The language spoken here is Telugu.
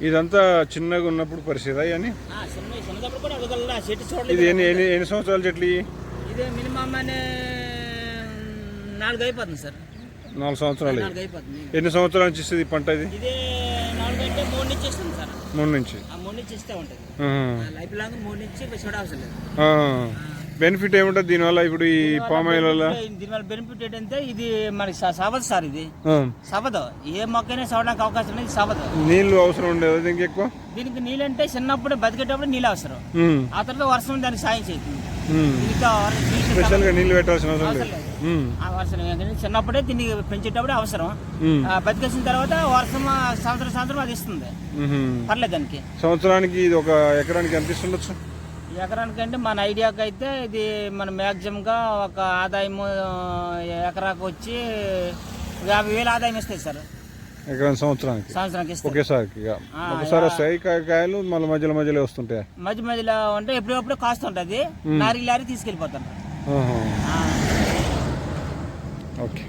ఇదంతా చిన్నగా ఉన్నప్పుడు పరిస్థితి అని చిన్నప్పుడు కూడా అడగల చెట్టు చూడలేదు. ఇది ఎన్ని సంవత్సరాల చెట్లు? ఇదే మినిమం అనే 4 అయిపోతుంది సార్. 4 సంవత్సరాలు. 4 అయిపోతుంది. ఎన్ని సంవత్సరాల నుంచి ఇస్తుంది పంట ఇది? ఇదే 4 అంటే 3 నుంచి ఇస్తుంది సార్. 3 నుంచి 3 నుంచి ఇస్తే ఉంటుంది. లైఫ్ లాంగ్ 3 నుంచి చూడవసరం లేదు. బెనిఫిట్ ఏముంటుంది దీనివల్ల? ఇప్పుడు ఈ పామ్ ఆయిల్ వల్ల దీనివల్ల బెనిఫిట్ ఏంటంటే ఇది మనకి సవదు సార్. ఇది సవదు. ఏ మొక్కైనా సవడానికి అవకాశం లేదు. సవదు. నీళ్లు అవసరం ఉండేది దీనికి ఎక్కువ? దీనికి నీళ్ళు అంటే చిన్నప్పుడు బతికేటప్పుడు నీళ్ళు అవసరం. ఆ తర్వాత వర్షం దానికి సాయం చేస్తుంది. స్పెషల్ గా నీళ్లు పెట్టాల్సిన అవసరం లేదు. అవసరం చిన్నప్పుడే దీన్ని పెంచేటప్పుడు అవసరం. బతికేసిన తర్వాత వర్షం సంవత్సరం అది ఇస్తుంది. పర్లేదు దానికి. సంవత్సరానికి ఇది ఒక ఎకరానికి ఎంత ఇస్తుండొచ్చు? ఎకరానికి అంటే మన ఐడియాకి అయితే ఇది మన మ్యాక్సిమంగా ఒక ఆదాయం ఎకరాకు వచ్చి 50,000 ఆదాయం ఇస్తాయి సార్. ఎకరానికి సంవత్సరానికి ఒకేసారికి ఒకసారి వస్తాయి కాయలు, మళ్ళీ మధ్యలో వస్తుంటాయి. మధ్యలో అంటే ఎప్పుడప్పుడు కాస్తుంటది. లారీ తీసుకెళ్ళిపోతాను. ఓకే.